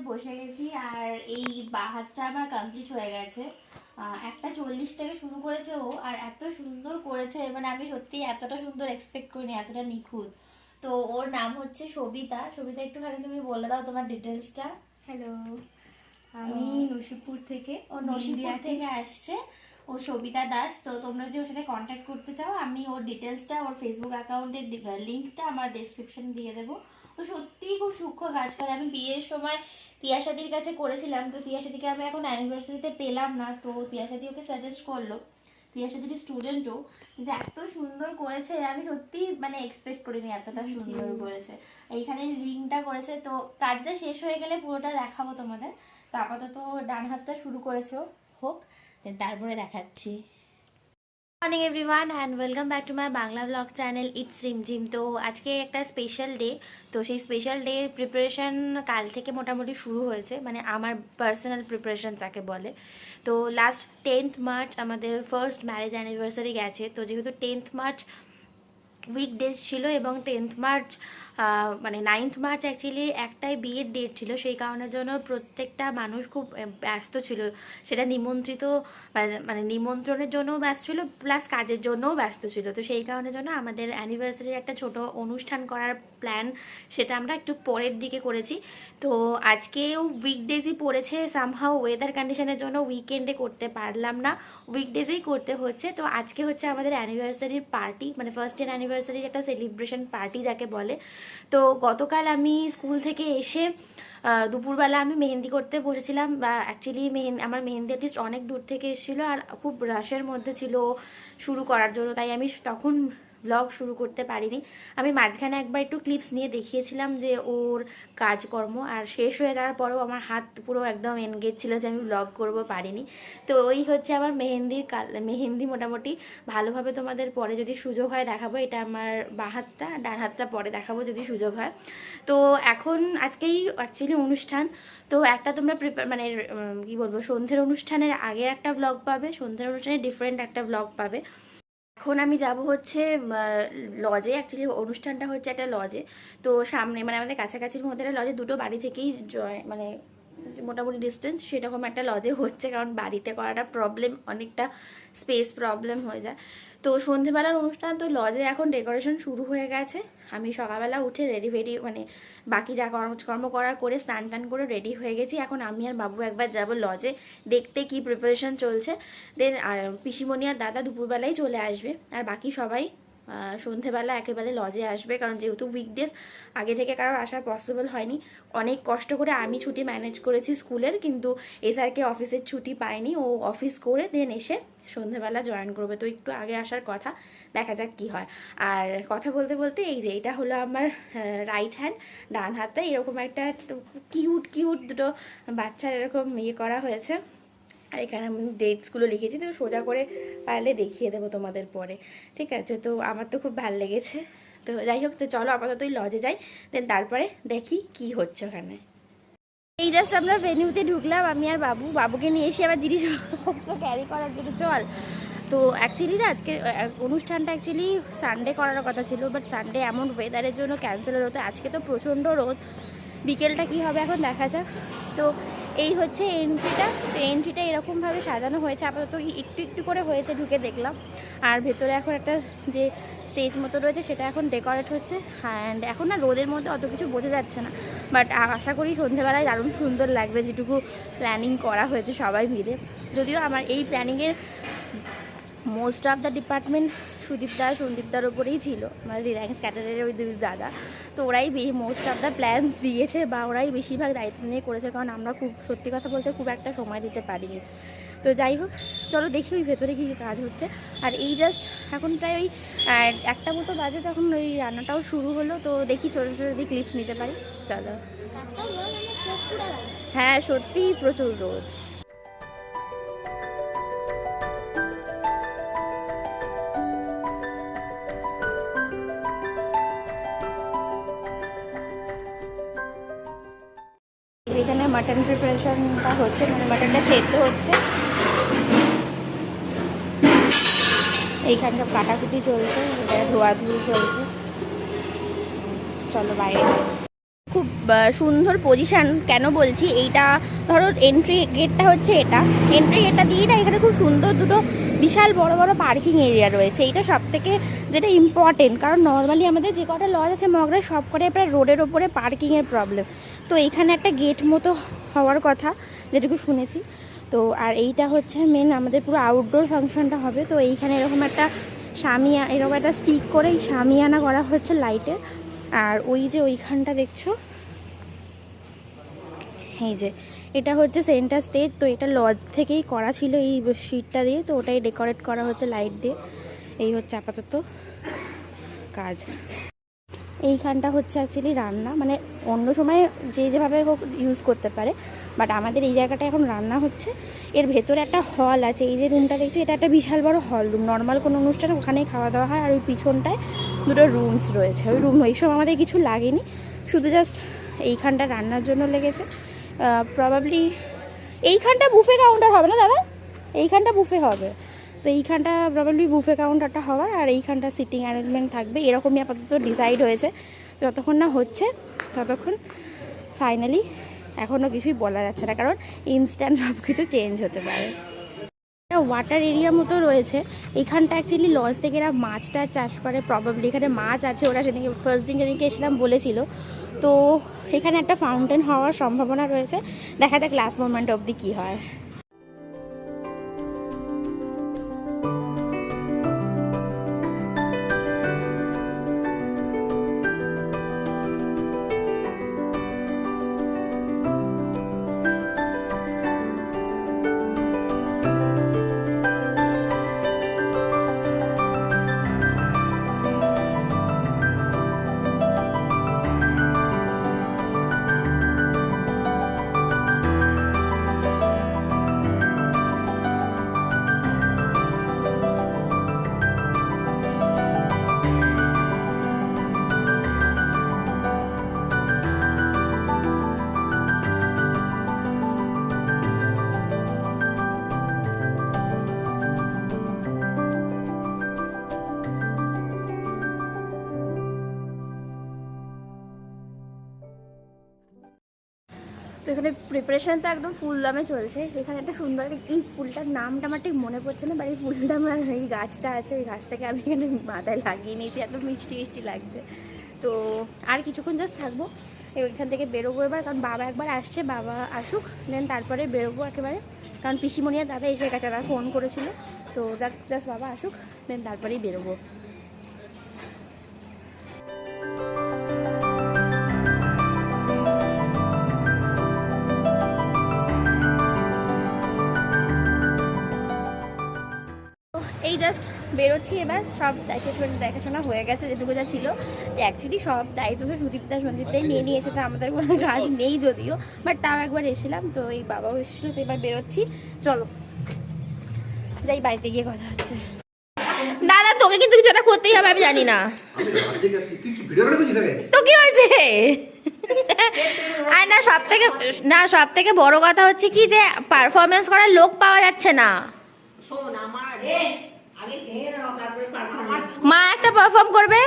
বসে গেছি আর এই বাহারটা আমার কমপ্লিট হয়ে গেছে। 1:40 থেকে শুরু করেছে ও, আর এত সুন্দর করেছে, মানে আমি সত্যি এতটা সুন্দর এক্সপেক্ট করিনি, এতটা নিখুঁত। তো ওর নাম হচ্ছে সবিতা। সবিতা, একটুখানি তুমি বলে দাও তোমার ডিটেলসটা। হ্যালো, আমি নসিপুর থেকে, ও নসিপুর থেকে আসছে। ও সবিতা দাস। তো তোমরা যদি ওর সাথে কন্ট্যাক্ট করতে চাও, আমি ওর ডিটেলসটা, ওর ফেসবুক অ্যাকাউন্টের লিঙ্কটা আমার ডেসক্রিপশন দিয়ে দেবো। ও সত্যিই খুব সূক্ষ্ম কাজ করে। আমি বিয়ের সময় তিয়াশাদির কাছে করেছিলাম, তো তিয়াশাদিকে আমি এখন অ্যানিভার্সারিতে পেলাম না, তো তিয়াশাদি ওকে সাজেস্ট করলো। তিয়াশাদির স্টুডেন্টও, কিন্তু এত সুন্দর করেছে, আমি সত্যি মানে এক্সপেক্ট করিনি এতটা সুন্দর করেছে। এইখানে লিঙ্কটা করেছে, তো কাজটা শেষ হয়ে গেলে পুরোটা দেখাবো তোমাদের। তো আপাতত ডান হাতটা শুরু করেছো, হোক, তারপরে দেখাচ্ছি। Morning everyone and welcome back to my Bangla blog channel it's Rimjhim. তো আজকে একটা স্পেশাল ডে। তো সেই স্পেশাল ডে প্রিপারেশন কাল থেকে মোটামুটি শুরু হয়েছে, মানে আমার পার্সোনাল প্রিপারেশন যাকে বলে। তো লাস্ট 10th মার্চ আমাদের ফার্স্ট ম্যারেজ অ্যানিভার্সারি গেছে। তো যেহেতু 10th মার্চ উইকডেজ ছিল এবং 10th মার্চ মানে 9th মার্চ অ্যাকচুয়ালি একটাই বিয়ের ডেট ছিল, সেই কারণের জন্য প্রত্যেকটা মানুষ খুব ব্যস্ত ছিল। সেটা নিমন্ত্রিত মানে নিমন্ত্রণের জন্যও ব্যস্ত ছিল, প্লাস কাজের জন্যও ব্যস্ত ছিল। তো সেই কারণের জন্য আমাদের অ্যানিভার্সারির একটা ছোট অনুষ্ঠান করার প্ল্যান, সেটা আমরা একটু পরের দিকে করেছি। তো আজকেও উইকডেজই পড়েছে, সামহাও ওয়েদার কন্ডিশনের জন্য উইকেন্ডে করতে পারলাম না, উইকডেজেই করতে হচ্ছে। তো আজকে হচ্ছে আমাদের অ্যানিভার্সারির পার্টি, মানে ফার্স্ট ইয়ার অ্যানিভার্সারির একটা সেলিব্রেশন পার্টি যাকে বলে। তো গতকাল আমি স্কুল থেকে এসে দুপুরবেলা আমি মেহেন্দি করতে বসেছিলাম, বা অ্যাকচুয়ালি আমার মেহেন্দি আর্টিস্ট অনেক দূর থেকে এসেছিলো আর খুব রাশের মধ্যে ছিল শুরু করার জন্য, তাই আমি তখন ব্লগ শুরু করতে পারিনি। আমি মাঝখানে একবার একটু ক্লিপস নিয়ে দেখিয়েছিলাম যে ওর কাজকর্ম, আর শেষ হয়ে যাওয়ার পরেও আমার হাত পুরো একদম এনগেজ ছিল যে আমি ব্লগ করব, পারিনি। তো ওই হচ্ছে আমার মেহেন্দি মোটামুটি ভালোভাবে তোমাদের পরে যদি সুযোগ হয় দেখাবো। এটা আমার বাঁ হাতটা, ডান হাতটা পরে দেখাবো যদি সুযোগ হয়। তো এখন আজকেই অ্যাকচুয়ালি অনুষ্ঠান। তো একটা তোমরা মানে কি বলবো, সন্ধ্যের অনুষ্ঠানের আগে একটা ব্লগ পাবে, সন্ধ্যের অনুষ্ঠানে ডিফারেন্ট একটা ব্লগ পাবে। এখন আমি যাব হচ্ছে লজে, অ্যাকচুয়ালি অনুষ্ঠানটা হচ্ছে একটা লজে। তো সামনে মানে আমাদের কাছাকাছির মধ্যে একটা লজে, দুটো বাড়ি থেকেই মানে মোটামুটি ডিস্টেন্স সেরকম একটা লজে হচ্ছে, কারণ বাড়িতে করাটা প্রবলেম, অনেকটা স্পেস প্রবলেম হয়ে যায়। তো সন্ধেবেলার অনুষ্ঠান, তো লজে এখন ডেকোরেশন শুরু হয়ে গেছে। আমি সকালবেলা উঠে রেডি মানে বাকি যা কর্ম করার করে স্নান টান করে রেডি হয়ে গেছি। এখন আমি আর বাবু একবার যাব লজে দেখতে কি প্রিপারেশন চলছে। দেন পিসিমণি আর দাদা দুপুরবেলায় চলে আসবে, আর বাকি সবাই সন্ধেবেলা একেবারে লজে আসবে, কারণ যেহেতু উইকডেজ আগে থেকে কারোর আসার পসিবল হয়নি। অনেক কষ্ট করে আমি ছুটি ম্যানেজ করেছি স্কুলের, কিন্তু এসআরকে অফিসের ছুটি পায়নি, ও অফিস করে দেন এসে সন্ধেবেলা জয়েন করবে। তো একটু আগে আসার কথা, দেখা যাক কি হয়। আর কথা বলতে বলতে এই যে এটা হলো আমার রাইট হ্যান্ড, ডান হাতটা এরকম একটা কিউট দুটো বাচ্চার এরকম ইয়ে করা হয়েছে। আর এখানে আমি ডেটসগুলো লিখেছি, তো সোজা করে পারলে দেখিয়ে দেবো তোমাদের পরে, ঠিক আছে? তো আমার তো খুব ভালো লেগেছে। তো যাই হোক, তো চলো আপাতত ওই লজে যাই, দেন তারপরে দেখি কি হচ্ছে ওখানে। এই জাস্ট আমরা ভেনিউতে ঢুকলাম, আমি আর বাবুকে নিয়ে এসে আবার জিনিসপত্র ক্যারি করার জন্য চল। তো অ্যাকচুয়ালি না আজকের অনুষ্ঠানটা অ্যাকচুয়ালি সানডে করার কথা ছিল, বাট সানডে এমন ওয়েদারের জন্য ক্যান্সেল হতো। আজকে তো প্রচণ্ড রোদ, বিকেলটা কি হবে এখন দেখা যাক। তো এই হচ্ছে এন্ট্রিটা। তো এন্ট্রিটা এরকমভাবে সাজানো হয়েছে, আপাতত একটু একটু করে হয়েছে, ঢুকে দেখলাম। আর ভেতরে এখন একটা যে স্টেজ মতো রয়েছে সেটা এখন ডেকোরেট হচ্ছে। অ্যান্ড এখন না রোদের মধ্যে অত কিছু বোঝা যাচ্ছে না, বাট আশা করি সন্ধ্যেবেলায় দারুণ সুন্দর লাগবে, যেটুকু প্ল্যানিং করা হয়েছে সবাই মিলে। যদিও আমার এই প্ল্যানিংয়ের মোস্ট অফ দ্য ডিপার্টমেন্ট সন্দীপদার ওপরেই ছিল, মানে রিলায়েন্স ক্যাটারের ওই দুই দাদা। তো ওরাই মোস্ট অফ দ্য প্ল্যানস দিয়েছে, বা ওরাই বেশিরভাগ দায়িত্ব নিয়ে করেছে, কারণ আমরা খুব সত্যি কথা বলতে খুব একটা সময় দিতে পারিনি। তো যাই হোক, চলো দেখি ওই ভেতরে কী কাজ হচ্ছে। আর এই জাস্ট এখন প্রায় ওই 1টা মতো বাজে, তখন ওই রান্নাটাও শুরু হলো। তো দেখি ছোটো ছোটো যদি ক্লিপস নিতে পারি, চলো। হ্যাঁ সত্যিই প্রচুর রোদ। যেখানে মাটন প্রিপারেশনটা হচ্ছে, মানে মাটনটা সেদ্ধ হচ্ছে, এইখানে সব কাটাকুটি চলছে, ধোয়াধুয়ি চলছে। চলো বাইরে। খুব সুন্দর পজিশন। কেন বলছি, এইটা ধরো এন্ট্রি গেটটা হচ্ছে এটা, এন্ট্রি গেটটা দিয়েই না এখানে খুব সুন্দর দুটো বিশাল বড় বড় পার্কিং এরিয়া রয়েছে। এইটা সব থেকে যেটা ইম্পর্টেন্ট, কারণ নর্মালি আমাদের যে কটা লজ আছে মগরায় সব কটাই প্রায় রোডের ওপরে পার্কিংয়ের প্রবলেম। তো এইখানে একটা গেট মতো হওয়ার কথা যেটুকু শুনেছি। তো আর এইটা হচ্ছে মেন আমাদের পুরো আউটডোর ফাংশনটা হবে। তো এইখানে এরকম একটা এরকম একটা স্টিক করে এই শামিয়ানা করা হচ্ছে লাইটের। আর ওই যে ওইখানটা দেখছো, এই যে এটা হচ্ছে সেন্টার স্টেজ। তো এটা লজ থেকেই করা ছিল এই শিটটা দিয়ে, তো ওটাই ডেকোরেট করা হচ্ছে লাইট দিয়ে। এই হচ্ছে আপাতত কাজ। এইখানটা হচ্ছে অ্যাকচুয়ালি রান্না, মানে অন্য সময় যে যেভাবে হোক ইউজ করতে পারে, বাট আমাদের এই জায়গাটা এখন রান্না হচ্ছে। এর ভেতরে একটা হল আছে, এই যে রুমটা দেখছো এটা একটা বিশাল বড় হল রুম। নর্মাল কোনো অনুষ্ঠানে ওখানেই খাওয়া দাওয়া হয়। আর ওই পিছনটায় দুটো রুমস রয়েছে। ওই রুম এইসব আমাদের কিছু লাগেনি, শুধু জাস্ট এইখানটা রান্নার জন্য লেগেছে। প্রবাবলি এইখানটা বুফে কাউন্টার হবে না দাদা, এইখানটা বুফে হবে। তো এইখানটা প্রবাবলি বুফে কাউন্টারটা হওয়ার, আর এইখানটা সিটিং অ্যারেঞ্জমেন্ট থাকবে, এরকমই আপাতত ডিসাইড হয়েছে। যতক্ষণ না হচ্ছে ততক্ষণ ফাইনালি এখনও কিছুই বলা যাচ্ছে না, কারণ ইনস্ট্যান্ট সব কিছু চেঞ্জ হতে পারে। একটা ওয়াটার এরিয়া মতো রয়েছে এখানটা। অ্যাকচুয়ালি লজ থেকে এরা মাছটা চাষ করে, প্রবাবলি এখানে মাছ আছে। ওরা সেদিকে ফার্স্ট দিন যেদিনকে এসেছিলাম বলেছিল। তো এখানে একটা ফাউন্টেন হওয়ার সম্ভাবনা রয়েছে, দেখা যাক লাস্ট মোমেন্ট অবধি কী হয়। তো এখানে প্রিপারেশন তো একদম ফুল দামে চলছে। এখানে একটা সুন্দর, এই ফুলটার নামটা আমার ঠিক মনে পড়ছে না, বাট এই ফুলটা আমার, এই গাছটা আছে, ওই গাছ থেকে আমি এখানে মাথায় লাগিয়ে নিয়েছি, এত মিষ্টি মিষ্টি লাগছে। তো আর কিছুক্ষণ জাস্ট থাকবো, এখান থেকে বেরোবো এবার, কারণ বাবা একবার আসছে, বাবা আসুক দেন তারপরে বেরোবো একেবারে। কারণ পিসিমণিয়া দাদা এসে গেছে, তারা ফোন করেছিল। তো জাস্ট বাবা আসুক দেন তারপরেই বেরোবো। এই জাস্ট বেরোচ্ছি এবার, সব দেখাশোনা হয়ে গেছে যেটুকু যা ছিল। অ্যাকচুয়ালি সব দায়িত্ব তো সঞ্জিতদাই নিয়ে নিয়েছে, তো আমাদের কোনো কাজ নেই যদিও, বাট তাও একবার এসেছিলাম। তো এই বাবাও এসেছিল, তো এবার বেরোচ্ছি, চলো যাই, বাড়িতে গিয়ে কথা হচ্ছে। দাদা তোকে কিন্তু কিছু একটা করতেই হবে, আমি জানি না তো কি হয়েছে। আর না সব থেকে বড় কথা হচ্ছে কি, যে পারফরমেন্স করার লোক পাওয়া যাচ্ছে না। মা একটা পারফর্ম করবে,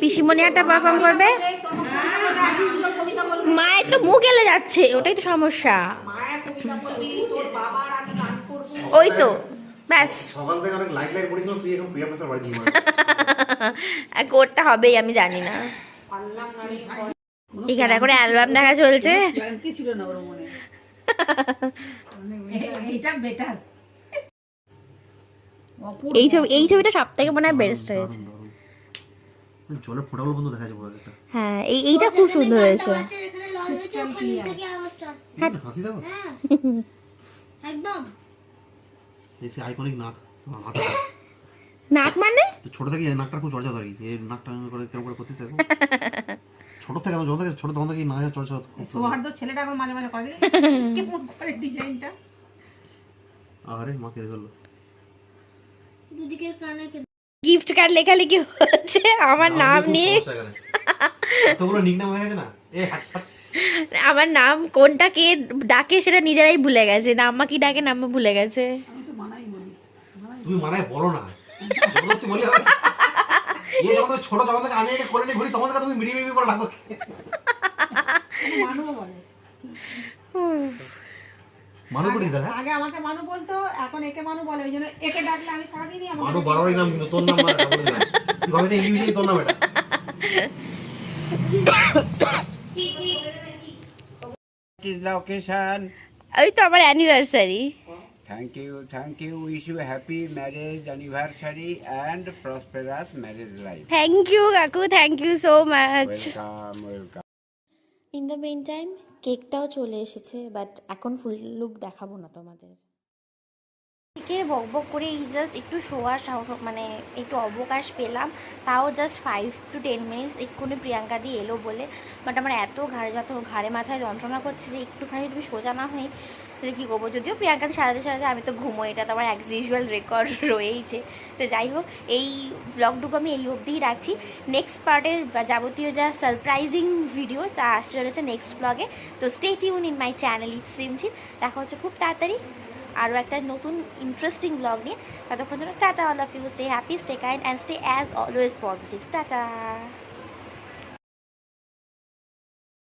পিসিমণি একটা পারফর্ম করবে, মায়ের তো মুখ এলে যাচ্ছে, ওটাই তো সমস্যা। ওই তো ব্যাস, করতে হবেই, আমি জানি না। এখানে করে অ্যালবাম দেখা চলছে। এই ছবিটা সব থেকে মনে হয় বেস্ট হয়েছে। জলের ফোঁটাগুলো বন্ধ দেখা যাচ্ছে পুরো একটা। হ্যাঁ এইটা খুব সুন্দর হয়েছে। হাসি দাও একদম এসে আইকনিক নাক নাক মানে তো ছোট থেকে নাকটা খুব চর্চা থাকে, এই নাকটা করে কেমন করে করতে থাকো ছোট থেকে যখন থেকে ছোট তখন থেকে না চর্চা সৌহার্দ্য ছেলেটা এখন মাঝে মাঝে করে কেমন করে ডিজাইনটা। আরে মা কে দেখলো দুদিকের কানে গিফট কার্ড লেখালেখি হচ্ছে আমার নাম নিয়ে। এতগুলো নিকনেম হয়ে গেছে না, আমার নাম কোনটা কে ডাকে সেটা নিজেরাই ভুলে গেছে, নাম্মা কি ডাকে নাম্মা ভুলে গেছে। তুমি মানায় বলো না, জবরদস্তি বললে হবে। এই যখন ছোট যখন থেকে আমি এটা কোলে নিয়ে ঘুরি তখন থেকে তুমি মিড়ি মিড়ি করে লাগো। মানুও বলে। মানু করে দিতে হ্যাঁ আগে আমাকে মানু বলতো, এখন একে মানু বলে, ওই জন্য একে ডাকলে আমি সারাদিনই আমার মানু বারোরই নাম কিন্তু তোর নাম মানে বলে দিলাম কিভাবে এটা ইংলিশে তোর নাম এটা What is the occasion? ওই তো আমার anniversary. Thank you. Wish you a happy marriage anniversary and prosperous marriage life. Thank you কাকু, thank you so much. Welcome. In the meantime কেকটাও চলে এসেছে, বাট এখন ফুল লুক দেখাবো না তোমাদের। থেকে বক বক করে এই জাস্ট একটু শোয়ার মানে একটু অবকাশ পেলাম, তাও জাস্ট 5 to 10 মিনিটস। এক্ষুনি প্রিয়াঙ্কা দিয়ে এলো বলে, বাট আমার এত ঘাড়ে মাথায় যন্ত্রণা করছে যে একটুখানি তুমি সোজা না হই তাহলে কী করবো। যদিও প্রিয়াঙ্কা দিয়ে সারাতে আমি তো ঘুমোই, এটা তো আমার অ্যাজ ইউজুয়াল রেকর্ড রয়েইছে। তো যাই হোক, এই ব্লগটুকু আমি এই অবধিই রাখছি। নেক্সট পার্টের যাবতীয় যা সারপ্রাইজিং ভিডিও তা আসতে চলেছে নেক্সট ব্লগে। তো stay tune in my channel স্ট্রিমঝিল। দেখা হচ্ছে খুব তাড়াতাড়ি আরও একটা নতুন ইন্টারেস্টিং ব্লগ নিয়ে। ততক্ষণ জন্য tata, all of you, stay happy, stay kind and stay as always positive. Tata.